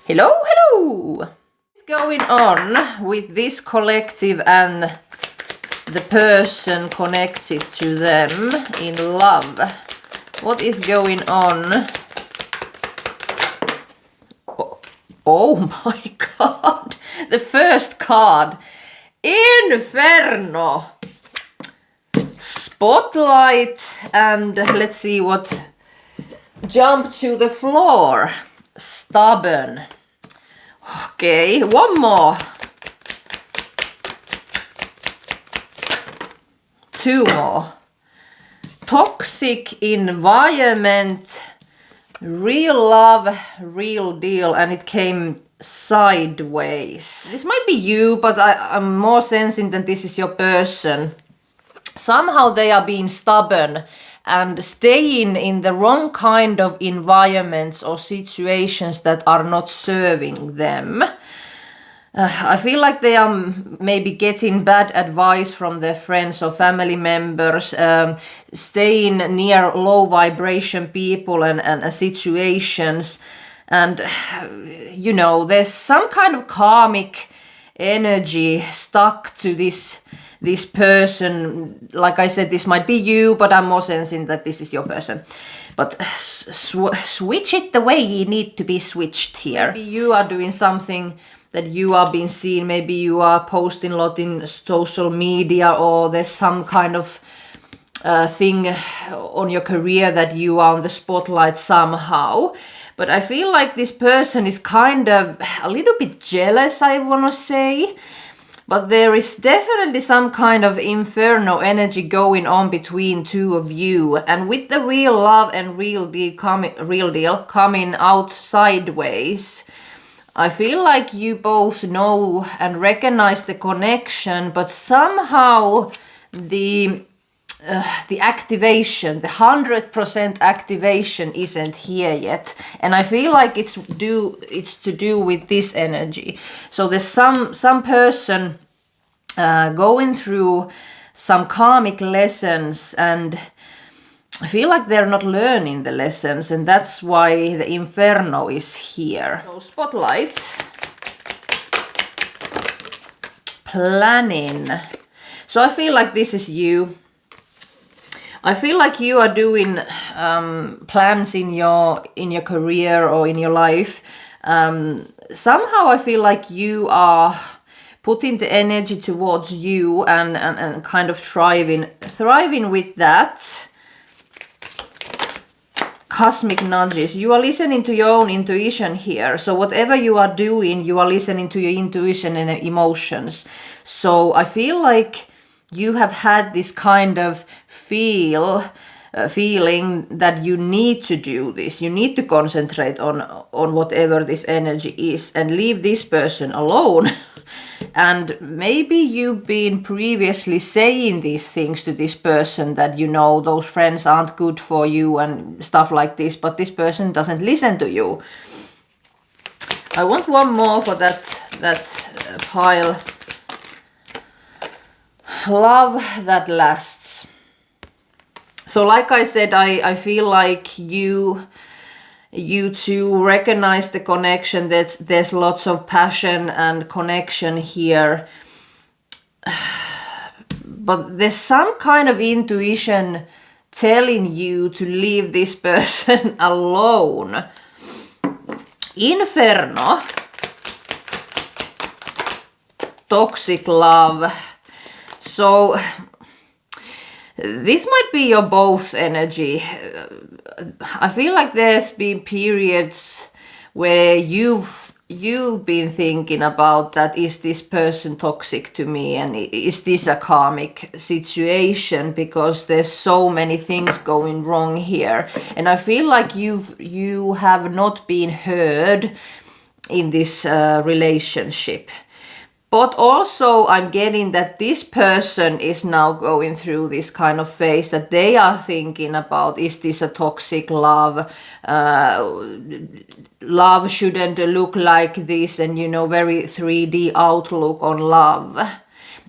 Hello, hello! What's going on with this collective and the person connected to them in love? What is going on? Oh my god! The first card! Inferno! Spotlight, and let's see what jumped to the floor. Stubborn. Okay, one more. Two more. Toxic environment. Real love, real deal, and it came sideways. This might be you, but I'm more sensing that this is your person. Somehow they are being stubborn and staying in the wrong kind of environments or situations that are not serving them. I feel like they are maybe getting bad advice from their friends or family members, staying near low vibration people and situations. And, you know, there's some kind of karmic energy stuck to this person. Like I said, this might be you, but I'm more sensing that this is your person. But switch it the way you need to be switched here. Maybe you are doing something that you are being seen. Maybe you are posting a lot in social media, or there's some kind of thing on your career that you are on the spotlight somehow. But I feel like this person is kind of a little bit jealous, I want to say. But there is definitely some kind of inferno energy going on between two of you. And with the real love and real deal coming out sideways, I feel like you both know and recognize the connection, but somehow the activation, the 100% activation isn't here yet. And I feel like it's to do with this energy. So there's some person going through some karmic lessons, and I feel like they're not learning the lessons, and that's why the inferno is here. So spotlight. Planning. So I feel like this is you. I feel like you are doing plans in your career or in your life. Somehow I feel like you are putting the energy towards you and kind of thriving with that. Cosmic nudges. You are listening to your own intuition here. So whatever you are doing, you are listening to your intuition and emotions. So I feel like you have had this kind of feeling that you need to do this. You need to concentrate on whatever this energy is and leave this person alone. And maybe you've been previously saying these things to this person, that you know those friends aren't good for you and stuff like this, but this person doesn't listen to you. I want one more for that pile. Love that lasts. So like I said, I feel like you two recognize the connection, that there's lots of passion and connection here. But there's some kind of intuition telling you to leave this person alone. Inferno. Toxic love. So this might be your both energy. I feel like there's been periods where you've been thinking about that, is this person toxic to me, and is this a karmic situation, because there's so many things going wrong here. And I feel like you have not been heard in this relationship. But also I'm getting that this person is now going through this kind of phase that they are thinking about, is this a toxic love? Love shouldn't look like this, and very 3D outlook on love.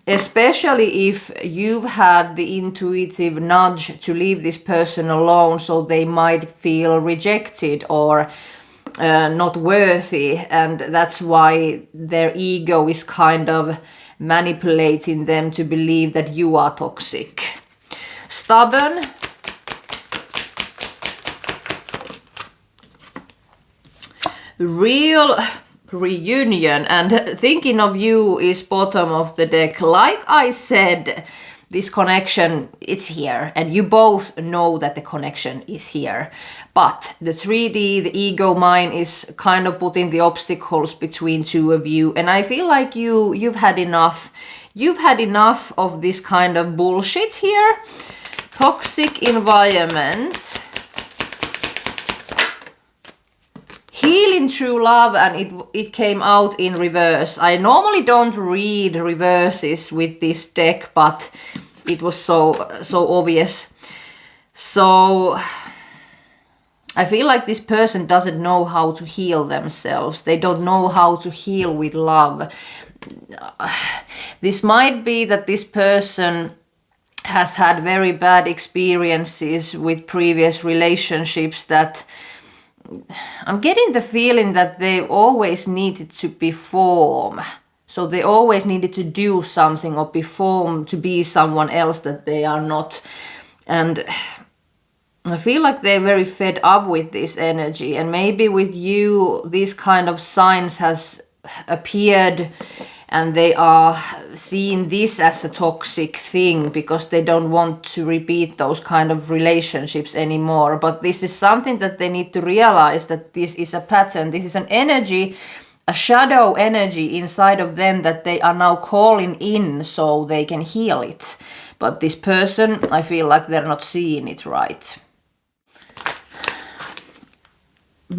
Especially if you've had the intuitive nudge to leave this person alone, so they might feel rejected or not worthy, and that's why their ego is kind of manipulating them to believe that you are toxic. Stubborn. Real reunion, and thinking of you is bottom of the deck. Like I said, this connection, it's here, and you both know that the connection is here. But the 3D, the ego mind is kind of putting the obstacles between two of you, and I feel like you've had enough. You've had enough of this kind of bullshit here. Toxic environment. Healing through love, and it came out in reverse. I normally don't read reverses with this deck, but it was so obvious. So I feel like this person doesn't know how to heal themselves. They don't know how to heal with love. This might be that this person has had very bad experiences with previous relationships, that I'm getting the feeling that they always needed to perform. So they always needed to do something or perform to be someone else that they are not. And I feel like they're very fed up with this energy. And maybe with you, these kind of signs has appeared, and they are seeing this as a toxic thing because they don't want to repeat those kind of relationships anymore. But this is something that they need to realize, that this is a pattern. This is an energy, a shadow energy inside of them that they are now calling in so they can heal it. But this person, I feel like they're not seeing it right.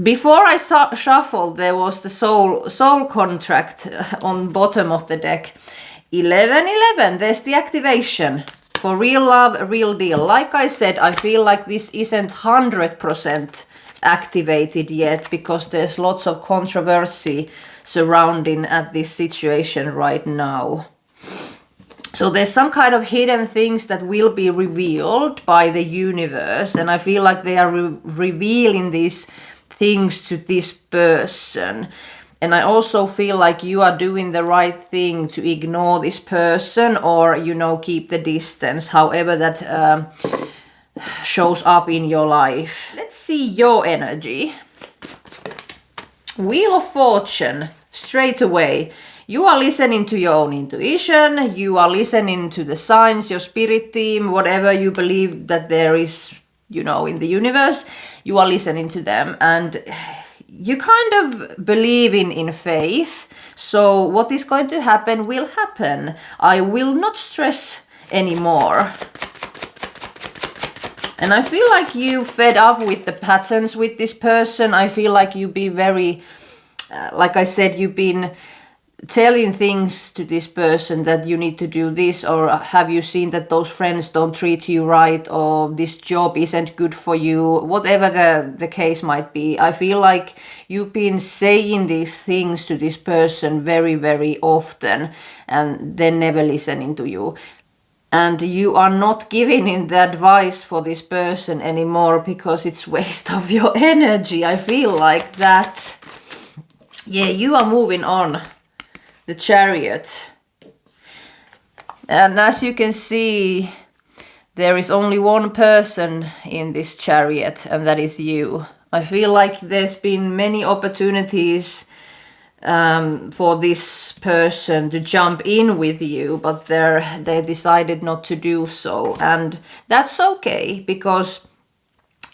Before I shuffled, there was the soul contract on bottom of the deck. 1111, there's the activation. For real love, real deal. Like I said, I feel like this isn't 100% activated yet, because there's lots of controversy surrounding at this situation right now. So there's some kind of hidden things that will be revealed by the universe, and I feel like they are revealing these things to this person. And I also feel like you are doing the right thing to ignore this person, or keep the distance, however that shows up in your life. Let's see your energy. Wheel of Fortune, straight away. You are listening to your own intuition, you are listening to the signs, your spirit team, whatever you believe that there is in the universe, you are listening to them, and you kind of believe in faith. So what is going to happen will happen. I will not stress anymore. And I feel like you fed up with the patterns with this person. I feel like you've been very, like I said, you've been telling things to this person that you need to do this, or have you seen that those friends don't treat you right, or this job isn't good for you, whatever the case might be. I feel like you've been saying these things to this person very, very often, and they're never listening to you. And you are not giving in the advice for this person anymore because it's waste of your energy. I feel like that. Yeah, you are moving on. The Chariot. And as you can see, there is only one person in this Chariot, and that is you. I feel like there's been many opportunities for this person to jump in with you, but they decided not to do so. And that's okay, because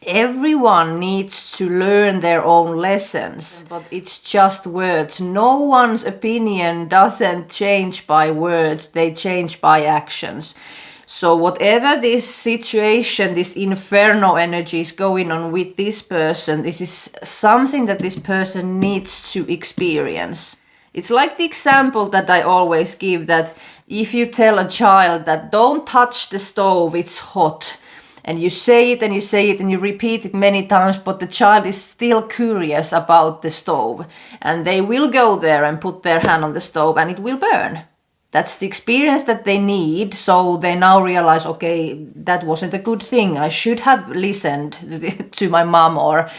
everyone needs to learn their own lessons, but it's just words. No one's opinion doesn't change by words, they change by actions. So whatever this situation, this inferno energy is going on with this person, this is something that this person needs to experience. It's like the example that I always give, that if you tell a child that don't touch the stove, it's hot, and you say it and you say it and you repeat it many times, but the child is still curious about the stove, and they will go there and put their hand on the stove and it will burn. That's the experience that they need. So they now realize, okay, that wasn't a good thing. I should have listened to my mom, or,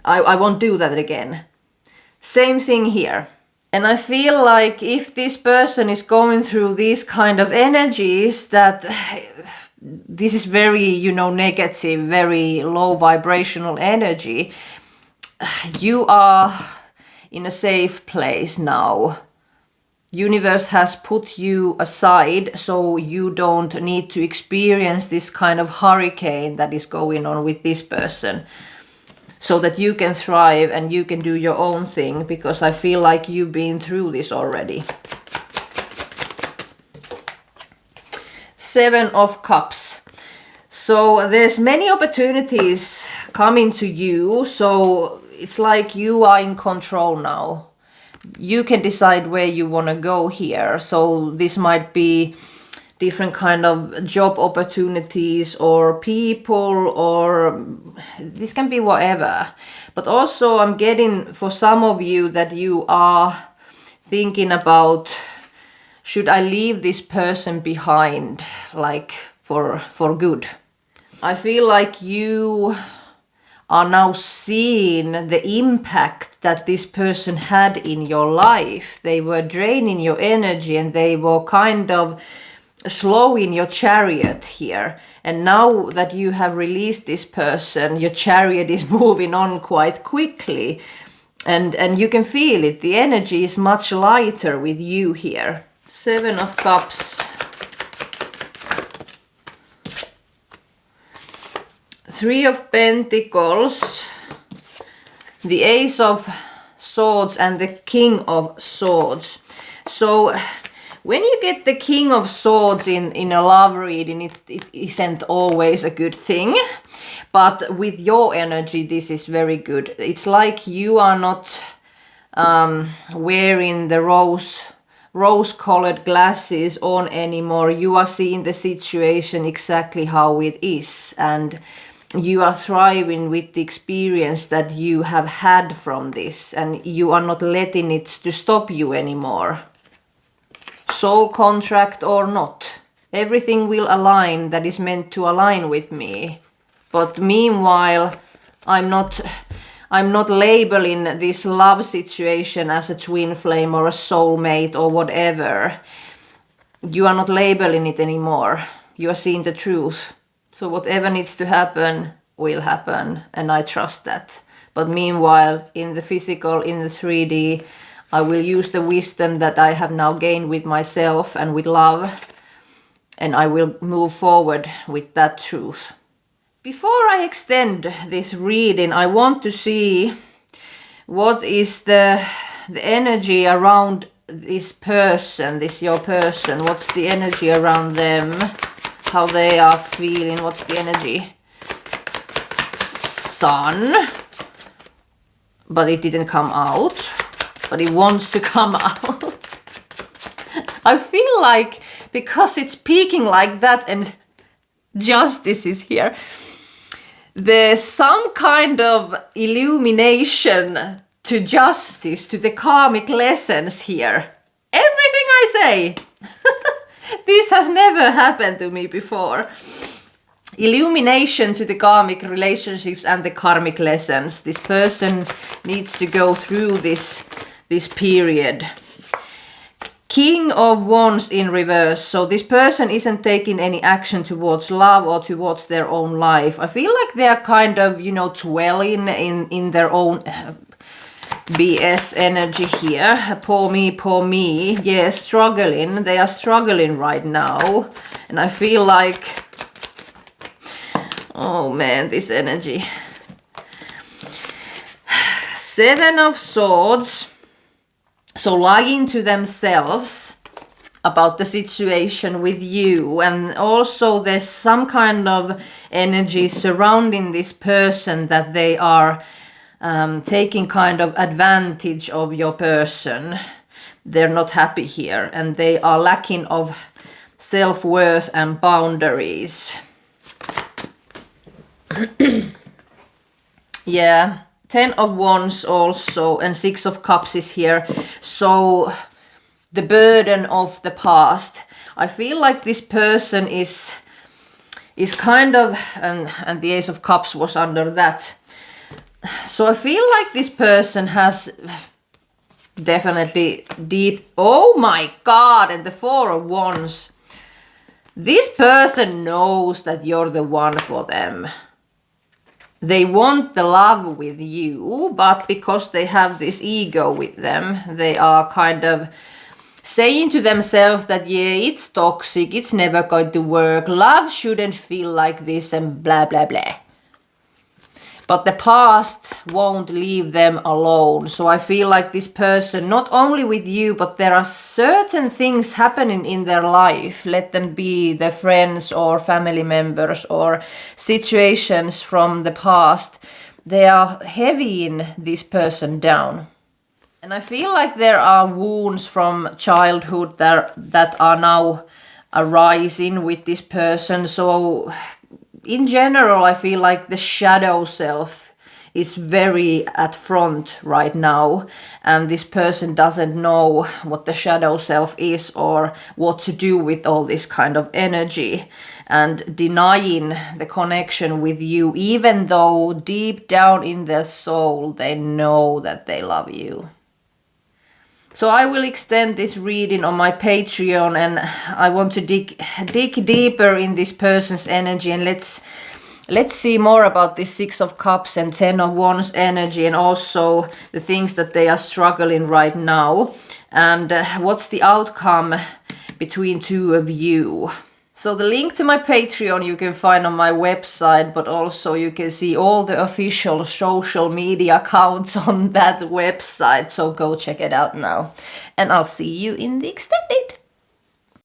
I won't do that again. Same thing here. And I feel like if this person is going through these kind of energies, that this is very, negative, very low vibrational energy, you are in a safe place now. Universe has put you aside so you don't need to experience this kind of hurricane that is going on with this person, so that you can thrive and you can do your own thing, because I feel like you've been through this already. 7 of Cups. So there's many opportunities coming to you, so it's like you are in control now. You can decide where you want to go here. So this might be different kind of job opportunities or people, or this can be whatever. But also I'm getting for some of you that you are thinking about, should I leave this person behind, like for good? I feel like you are now seeing the impact that this person had in your life. They were draining your energy and they were kind of slowing your chariot here. And now that you have released this person, your chariot is moving on quite quickly. And you can feel it. The energy is much lighter with you here. 7 of Cups. 3 of Pentacles, the Ace of Swords and the King of Swords. So when you get the King of Swords in a love reading, it isn't always a good thing. But with your energy, this is very good. It's like you are not wearing the rose-colored glasses on anymore. You are seeing the situation exactly how it is. And you are thriving with the experience that you have had from this, and you are not letting it to stop you anymore. Soul contract or not, everything will align that is meant to align with me. But meanwhile, I'm not labeling this love situation as a twin flame or a soulmate or whatever. You are not labeling it anymore. You are seeing the truth. So whatever needs to happen will happen, and I trust that. But meanwhile, in the physical, in the 3D, I will use the wisdom that I have now gained with myself and with love, and I will move forward with that truth. Before I extend this reading, I want to see what is the energy around this person, your person. What's the energy around them? How they are feeling, what's the energy? Sun, but it didn't come out, but it wants to come out. I feel like because it's peaking like that and Justice is here, there's some kind of illumination to justice, to the karmic lessons here. Everything I say! This has never happened to me before. Illumination to the karmic relationships and the karmic lessons. This person needs to go through this period. King of Wands in reverse. So this person isn't taking any action towards love or towards their own life. I feel like they are kind of, dwelling in their own BS energy here. Poor me, poor me. Yes, struggling. They are struggling right now. And I feel like, oh man, this energy. 7 of Swords. So lying to themselves about the situation with you. And also there's some kind of energy surrounding this person that they are taking kind of advantage of your person. They're not happy here and they are lacking of self-worth and boundaries. Yeah, 10 of Wands also, and 6 of Cups is here. So the burden of the past. I feel like this person is kind of, and the Ace of Cups was under that. So I feel like this person has definitely deep, oh my god, and the Four of Wands. This person knows that you're the one for them. They want the love with you, but because they have this ego with them, they are kind of saying to themselves that, yeah, it's toxic, it's never going to work, love shouldn't feel like this, and blah, blah, blah. But the past won't leave them alone. So I feel like this person, not only with you, but there are certain things happening in their life, let them be their friends or family members or situations from the past, they are heavying this person down. And I feel like there are wounds from childhood that are now arising with this person. So in general, I feel like the shadow self is very at front right now, and this person doesn't know what the shadow self is or what to do with all this kind of energy, and denying the connection with you, even though deep down in their soul they know that they love you. So I will extend this reading on my Patreon, and I want to dig deeper in this person's energy, and let's see more about this Six of Cups and Ten of Wands energy, and also the things that they are struggling right now, and what's the outcome between two of you. So the link to my Patreon you can find on my website, but also you can see all the official social media accounts on that website. So go check it out now. And I'll see you in the extended.